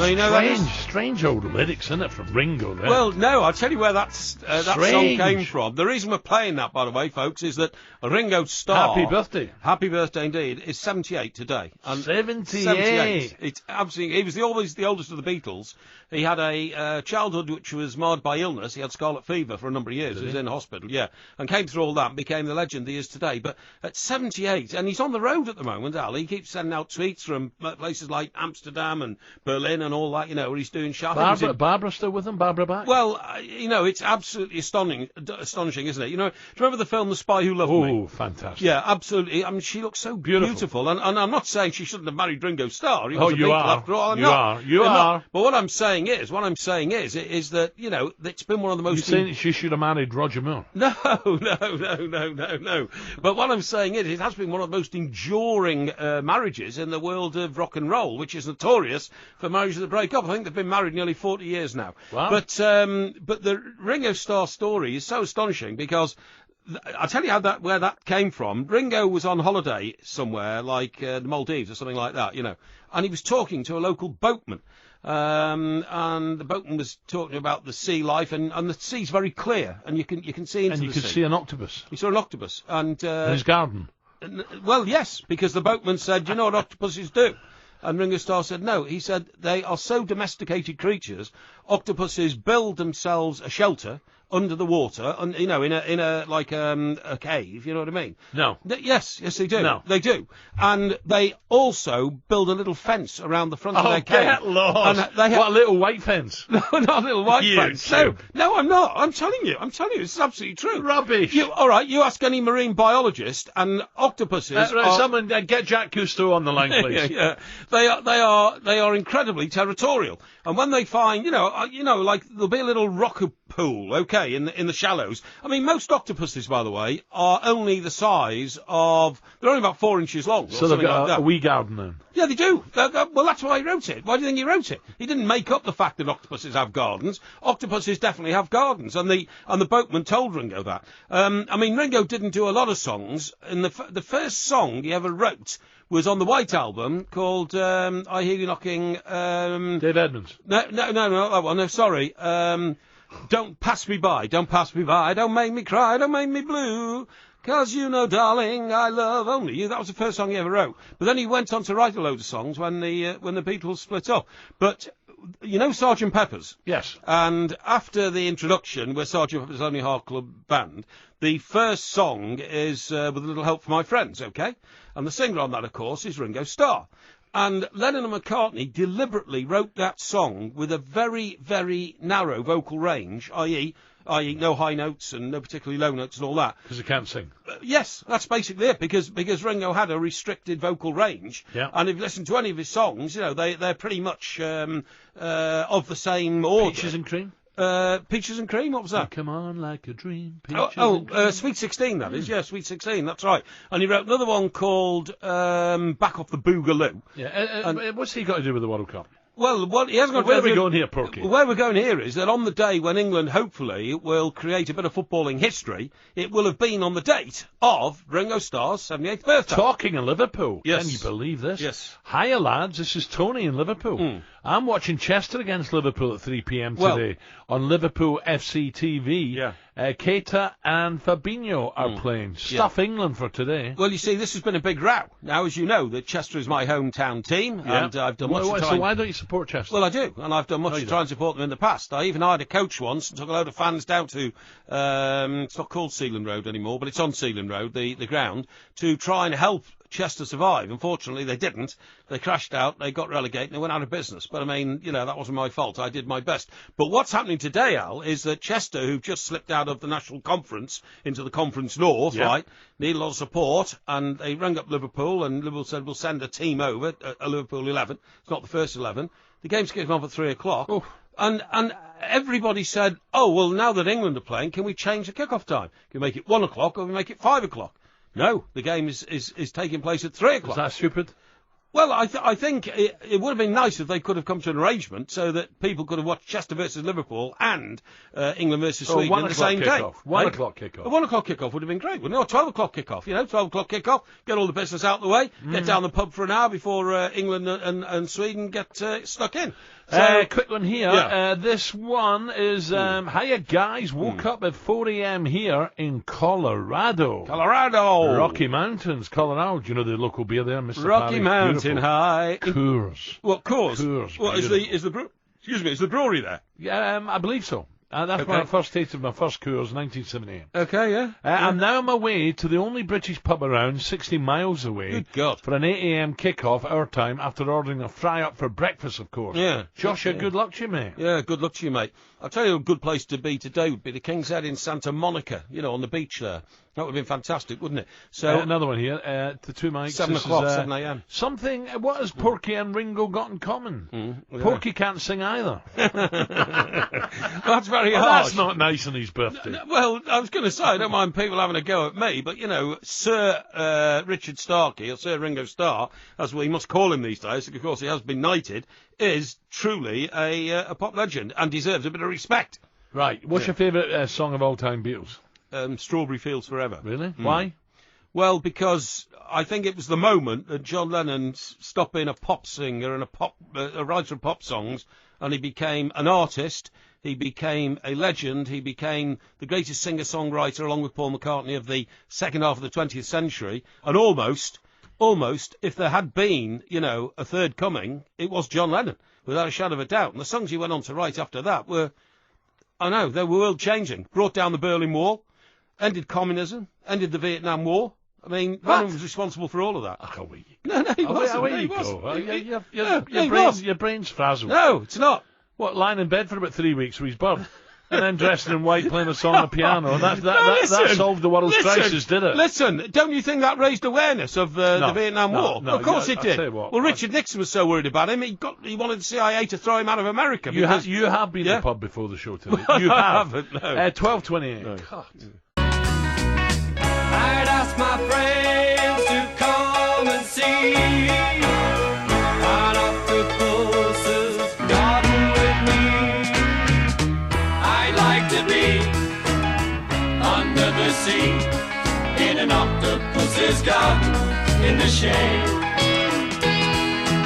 No, you know that is? Strange old lyrics, isn't it, from Ringo there? Well, no, I'll tell you where that song came from. The reason we're playing that, by the way, folks, is that Ringo Starr... Happy birthday. Happy birthday indeed. Is 78 today. And 78. It's absolutely... He was always the oldest of the Beatles. He had a childhood which was marred by illness. He had scarlet fever for a number of years. He was in hospital, yeah. And came through all that and became the legend he is today. But at 78, and he's on the road at the moment, Al. He keeps sending out tweets from places like Amsterdam and Berlin and all that, you know, where he's doing shopping. Barbara still with him? Barbara back? Well, you know, it's absolutely astonishing, isn't it? You know, do you remember the film The Spy Who Loved Me? Oh, fantastic. Yeah, absolutely. I mean, she looks so beautiful. And I'm not saying she shouldn't have married Ringo Starr. He was a Beatle after all. You are. But what I'm saying is that, you know, it's been one of the most... You're saying she should have married Roger Moore? No. But what I'm saying is, it has been one of the most enduring marriages in the world of rock and roll, which is notorious for marriages that break up. I think they've been married nearly 40 years now. Wow. But the Ringo Starr story is so astonishing because... I'll tell you where that came from. Ringo was on holiday somewhere, like the Maldives or something like that, you know, and he was talking to a local boatman. And the boatman was talking about the sea life, and the sea's very clear, and you can see into the sea. And you could see an octopus. He saw an octopus. And in his garden. Well, yes, because the boatman said, you know what octopuses do? And Ringo Starr said no. He said they are so domesticated creatures. Octopuses build themselves a shelter under the water, and you know, in a like a cave. You know what I mean? No. Yes, they do. No. They do, and they also build a little fence around the front of their cave. Get lost. And what, a little white fence? No, not a little white fence. No, I'm not. I'm telling you. This is absolutely true. Rubbish. All right, you ask any marine biologist, and octopuses. Someone get Jack Cousteau on the line, please. Yeah. They are incredibly territorial, and when they find, you know, like there'll be a little rock pool, okay, in the shallows. I mean, most octopuses, by the way, are only the size of... They're only about 4 inches long. So they've got a wee garden then? Yeah, they do. Well, that's why he wrote it. Why do you think he wrote it? He didn't make up the fact that octopuses have gardens. Octopuses definitely have gardens, and the boatman told Ringo that. I mean, Ringo didn't do a lot of songs, and the first song he ever wrote was on the White Album called I Hear You Knocking... Dave Edmunds. No, not that one. No, sorry. Don't pass me by, don't make me cry, don't make me blue, 'cause you know, darling, I love only you. That was the first song he ever wrote. But then he went on to write a load of songs when the Beatles split up. But you know Sgt. Pepper's? Yes. And after the introduction, where Sgt. Pepper's Lonely Heart Club Band, the first song is With a Little Help from My Friends, okay? And the singer on that, of course, is Ringo Starr. And Lennon and McCartney deliberately wrote that song with a very, very narrow vocal range, i.e. no high notes and no particularly low notes and all that. Because they can't sing. Yes, that's basically it, because Ringo had a restricted vocal range. Yeah. And if you listen to any of his songs, you know, they're pretty much of the same order. Peaches and Cream? Peaches and Cream, what was that? Come on like a dream. Sweet 16, that is. Yeah, Sweet 16, that's right. And he wrote another one called Back Off the Boogaloo. Yeah, what's he got to do with the World Cup? Well, what he hasn't got. Where are we going here, Porky? Where we're going here is that on the day when England hopefully will create a bit of footballing history, it will have been on the date of Ringo Starr's 78th birthday. Talking of Liverpool. Yes. Can you believe this? Yes. Hiya, lads. This is Tony in Liverpool. I'm watching Chester against Liverpool at 3 p.m. today on Liverpool FC TV. Yeah. Keita and Fabinho are playing. Stuff England for today. Well, you see, this has been a big row. Now, as you know, that Chester is my hometown team, and I've done much to try. So why don't you support Chester? Well, I do, and I've done much to try and support them in the past. I even hired a coach once and took a load of fans down to, it's not called Sealand Road anymore, but it's on Sealand Road, the ground, to try and help Chester survive. Unfortunately, they didn't. They crashed out, they got relegated, and they went out of business. But, I mean, you know, that wasn't my fault. I did my best. But what's happening today, Al, is that Chester, who've just slipped out of the National Conference into the Conference North, right, need a lot of support, and they rang up Liverpool, and Liverpool said, we'll send a team over, a Liverpool 11. It's not the first 11. The game's kicking off at 3 o'clock. Oh. And everybody said, oh, well, now that England are playing, can we change the kick-off time? Can we make it 1 o'clock, or can we make it 5 o'clock? No, the game is taking place at 3 o'clock. Is that stupid? Well, I think it would have been nice if they could have come to an arrangement so that people could have watched Chester versus Liverpool and England versus Sweden on the same day. 1 o'clock kickoff. A 1 o'clock kickoff would have been great, wouldn't it? Or 12 o'clock kickoff. 12 o'clock kickoff, get all the business out the way, get down the pub for an hour before England and Sweden get stuck in. So, quick one here. Yeah. This one is, hiya guys, woke up at 4 a.m. here in Colorado. Rocky Mountains, Colorado. Do you know the local beer there, Mr. Rocky Parry? Mountain High. Coors. What, Coors? Coors. What, is the brewery there? Yeah, I believe so. That's when I first tasted my first Coors, 1978. Okay, yeah. I'm now on my way to the only British pub around, 60 miles away. Good God. For an 8 a.m. kick-off, our time, after ordering a fry-up for breakfast, of course. Yeah. Joshua, good luck to you, mate. Yeah, good luck to you, mate. I'll tell you a good place to be today would be the King's Head in Santa Monica, on the beach there. That would have been fantastic, wouldn't it? So another one here, the two mics. 7 o'clock, 7 a.m. Something, what has Porky and Ringo got in common? Porky can't sing either. That's very hard. That's not nice on his birthday. Well, I was going to say, I don't mind people having a go at me, but, Sir Richard Starkey, or Sir Ringo Starr, as we must call him these days, of course he has been knighted, is truly a pop legend and deserves a bit of respect. Right. What's your favourite song of all time, Beatles? Strawberry Fields Forever. Really? Why? Well, because I think it was the moment that John Lennon stopped being a pop singer and a writer of pop songs, and he became an artist. He became a legend. He became the greatest singer-songwriter, along with Paul McCartney, of the second half of the 20th century. And almost, if there had been, a third coming, it was John Lennon, without a shadow of a doubt. And the songs he went on to write after that were, they were world-changing. Brought down the Berlin Wall, ended communism, ended the Vietnam War. I mean, Lennon was responsible for all of that. Away you go. No, he wasn't. Away you go. Your brain's frazzled. No, it's not. What, lying in bed for about 3 weeks with his bum? And then dressing in white playing a song on the piano. And that solved the world's crisis, did it? Listen, don't you think that raised awareness of the Vietnam War? No, of course it did. Well, Richard Nixon was so worried about him, he wanted the CIA to throw him out of America. You have been to the pub before the show today. Well, you have. haven't, no. 12:28. No. God. I'd ask my friends to come and see an octopus's garden with me. I'd like to be under the sea in an octopus's garden in the shade.